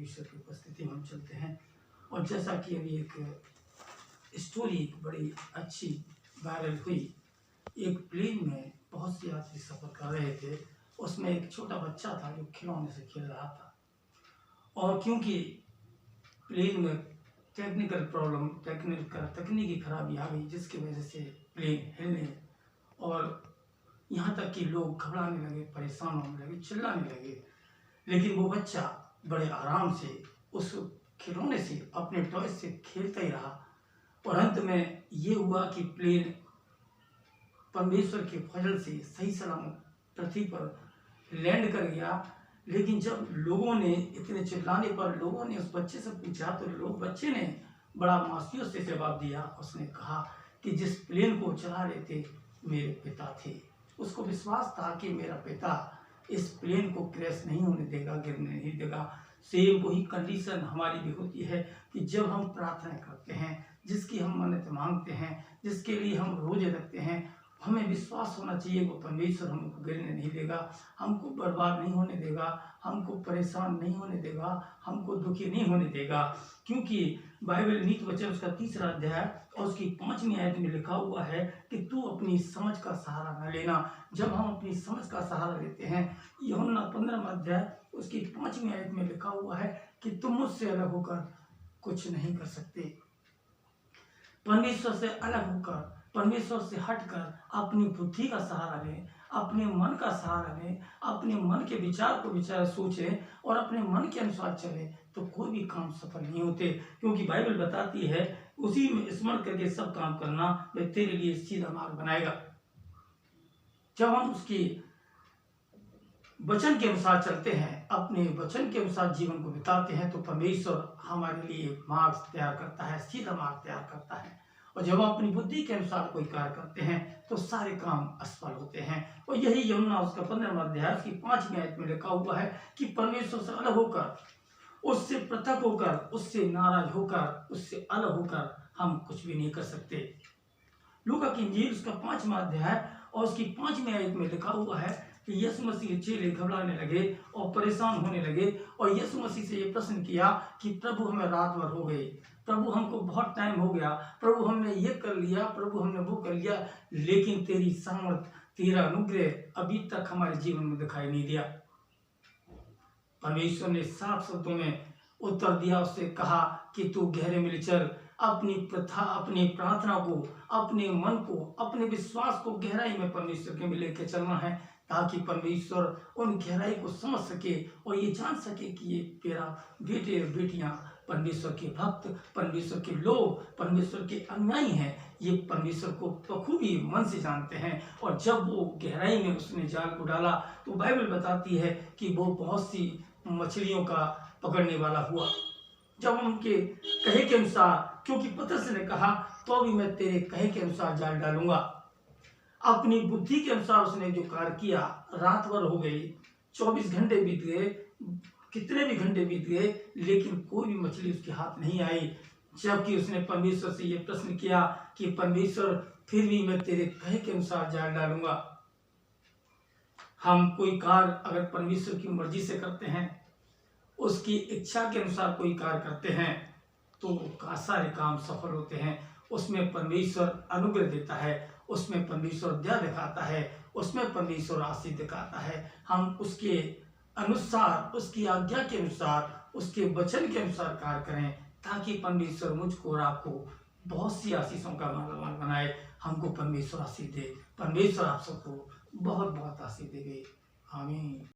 परमेश्वर की उपस्थिति में हम चलते हैं। और जैसा कि अभी एक स्टोरी बड़ी अच्छी वायरल हुई, एक प्लेन में बहुत से यात्री सफ़र कर रहे थे। उसमें एक छोटा बच्चा था जो खिलौने से खेल रहा था, और क्योंकि प्लेन में तकनीकी खराबी आ गई, जिसकी वजह से प्लेन हिलने और यहाँ तक कि लोग घबराने लगे, परेशान होने लगे, चिल्लाने लगे। लेकिन वो बच्चा बड़े आराम से उस खिलौने से, अपने टॉय से खेलता ही रहा। और अंत में ये हुआ कि प्लेन परमेश्वर के फजल से सही सलामत पृथ्वी पर लैंड कर गया। लेकिन जब लोगों ने इतने चिल्लाने पर लोगों ने उस बच्चे से पूछा, तो बच्चे ने बड़ा मासूमियत से जवाब दिया। उसने कहा कि जिस प्लेन को चला रहे थे मेरे पिता थे। उसको विश्वास था कि मेरा पिता इस प्लेन को क्रैश नहीं होने देगा, गिरने नहीं देगा। सेम वही कंडीशन हमारी भी होती है कि जब हम प्रार्थना करते हैं, जिसकी हम मन्नत मांगते हैं, जिसके लिए हम रोजे रखते हैं, हमें विश्वास होना चाहिए वो परमेश्वर हमको गिरने नहीं देगा, हमको बर्बाद नहीं होने देगा, हमको परेशान नहीं होने देगा, हमको दुखी नहीं होने देगा। क्योंकि बाइबल नीति वचन उसका 3रा अध्याय और उसकी 5वीं आयत में लिखा हुआ है कि तू अपनी समझ का सहारा न लेना। जब हम अपनी समझ का सहारा लेते हैं, यूहन्ना 15वां अध्याय उसकी 5वीं आयत में लिखा हुआ है कि तुम मुझसे अलग होकर कुछ नहीं कर सकते। परमेश्वर से अलग होकर, परमेश्वर से हटकर अपनी बुद्धि का सहारा लें, अपने मन का सहारा लें, अपने मन के विचार को सोचें और अपने मन के अनुसार चलें, तो कोई भी काम सफल नहीं होते। क्योंकि बाइबल बताती है उसी में स्मरण करके सब काम करना, वह तेरे लिए सीधा मार्ग बनाएगा। जब हम उसकी वचन के अनुसार चलते हैं, अपने वचन के अनुसार जीवन को बिताते हैं, तो परमेश्वर हमारे लिए मार्ग तैयार करता है, सीधा मार्ग तैयार करता है। और जब हम अपनी बुद्धि के अनुसार कोई कार्य करते हैं तो सारे काम असफल होते हैं। और यही यूहन्ना उसका 15वां अध्याय उसकी 5वीं आयत में लिखा हुआ है कि परमेश्वर से अलग होकर, उससे पृथक होकर, उससे नाराज होकर, उससे अलग होकर हम कुछ भी नहीं कर सकते। लूका की इंजील उसका 5वां अध्याय और उसकी 5वीं आयत में लिखा हुआ है कि यीशु मसीह के चेले घबराने लगे और परेशान होने लगे और यीशु मसीह से ये प्रश्न किया कि प्रभु हमें रात भर हो गई, प्रभु हमको बहुत टाइम हो गया, प्रभु हमने ये कर लिया, प्रभु हमने वो कर लिया, लेकिन तेरी सामर्थ, तेरा अनुग्रह अभी तक हमारे जीवन में दिखाई नहीं दिया। परमेश्वर ने साफ शब्दों में उत्तर दिया, उससे कहा कि तू गहरे में चल, अपनी प्रार्थना को, अपने मन को, अपने विश्वास को गहराई में परमेश्वर के में लेकर चलना है, ताकि परमेश्वर उन गहराई को समझ सके और ये जान सके कि ये तेरा बेटे और बेटियां परमेश्वर के भक्त, परमेश्वर के लोग, परमेश्वर के अनुयायी हैं। ये परमेश्वर को बखूबी मन से जानते हैं। और जब वो गहराई में उसने जाल को डाला तो बाइबल बताती है कि वो बहुत सी मछलियों का पकड़ने वाला हुआ। जब उनके कहे के अनुसार, क्योंकि पतरस ने कहा तो भी मैं तेरे कहे के अनुसार जाल डालूंगा, अपनी बुद्धि के अनुसार उसने जो कार्य किया, रात भर हो गई, 24 घंटे बीत गए, कितने भी घंटे बीत गए, लेकिन कोई भी मछली उसके हाथ नहीं आई। जबकि उसने परमेश्वर से ये प्रश्न किया कि परमेश्वर फिर भी मैं तेरे कहे के अनुसार जाल डालूंगा। हम कोई कार्य अगर परमेश्वर की मर्जी से करते हैं, उसकी इच्छा के अनुसार कोई कार्य करते हैं, तो सारे काम सफल होते हैं। उसमें परमेश्वर अनुग्रह देता है, उसमें परमेश्वर दया दिखाता है, उसमें परमेश्वर आशीष दिखाता है। हम उसके अनुसार, उसकी आज्ञा के अनुसार, उसके वचन के अनुसार कार्य करें, ताकि परमेश्वर मुझको और आपको बहुत सी आशीषों का मालामाल बनाए। हमको परमेश्वर आशीष दे। परमेश्वर आप सबको बहुत बहुत आशीष देवे। आमीन।